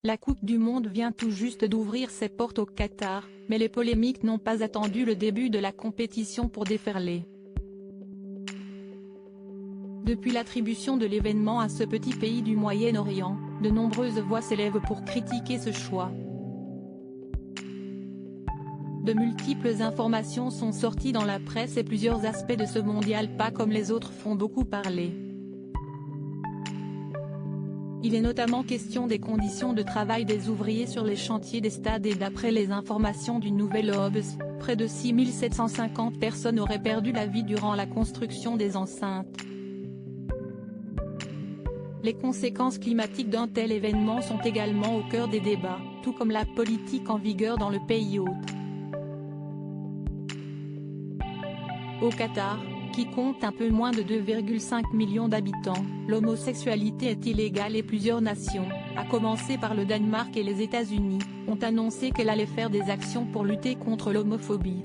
La Coupe du Monde vient tout juste d'ouvrir ses portes au Qatar, mais les polémiques n'ont pas attendu le début de la compétition pour déferler. Depuis l'attribution de l'événement à ce petit pays du Moyen-Orient, de nombreuses voix s'élèvent pour critiquer ce choix. De multiples informations sont sorties dans la presse et plusieurs aspects de ce mondial pas comme les autres font beaucoup parler. Il est notamment question des conditions de travail des ouvriers sur les chantiers des stades et d'après les informations du Nouvel Obs, près de 6 750 personnes auraient perdu la vie durant la construction des enceintes. Les conséquences climatiques d'un tel événement sont également au cœur des débats, tout comme la politique en vigueur dans le pays hôte. Au Qatar, qui compte un peu moins de 2,5 millions d'habitants, l'homosexualité est illégale et plusieurs nations, à commencer par le Danemark et les États-Unis, ont annoncé qu'elles allaient faire des actions pour lutter contre l'homophobie.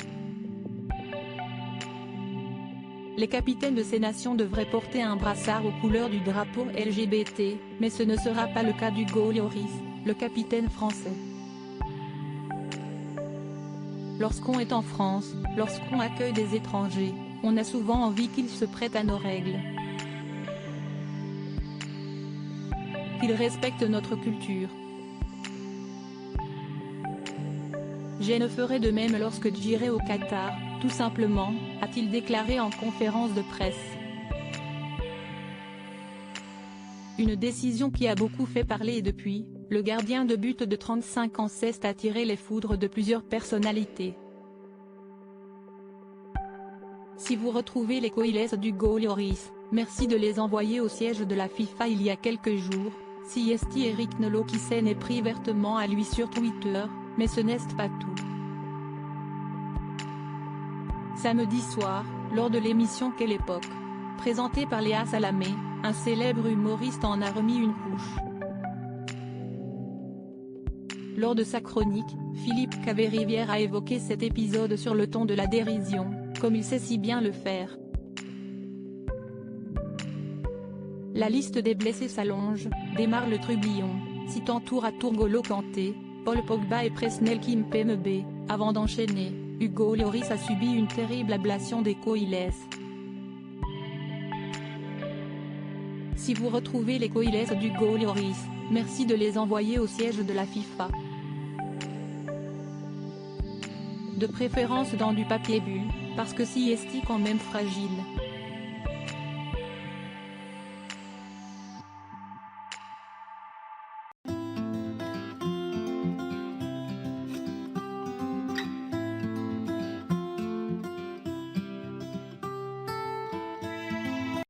Les capitaines de ces nations devraient porter un brassard aux couleurs du drapeau LGBT, mais ce ne sera pas le cas d'Hugo Lloris, le capitaine français. Lorsqu'on est en France, lorsqu'on accueille des étrangers, on a souvent envie qu'ils se prêtent à nos règles. Qu'ils respectent notre culture. Je ne ferai de même lorsque j'irai au Qatar, tout simplement, a-t-il déclaré en conférence de presse. Une décision qui a beaucoup fait parler et depuis, le gardien de but de 35 ans cesse d'attirer les foudres de plusieurs personnalités. Si vous retrouvez les coïles d'Hugo Lloris, merci de les envoyer au siège de la FIFA il y a quelques jours, si Eric Nolokisen est pris vertement à lui sur Twitter, mais ce n'est pas tout. Samedi soir, lors de l'émission Quelle époque, présentée par Léa Salamé, un célèbre humoriste en a remis une couche. Lors de sa chronique, Philippe Caverivière a évoqué cet épisode sur le ton de la dérision, comme il sait si bien le faire. La liste des blessés s'allonge, démarre le trublion, citant tour à tour N'Golo Kanté, Paul Pogba et Presnel Kimpembe, avant d'enchaîner, Hugo Lloris a subi une terrible ablation des coïles. Si vous retrouvez les coïles d'Hugo Lloris, merci de les envoyer au siège de la FIFA. De préférence dans du papier bulle, parce que si est quand même fragile.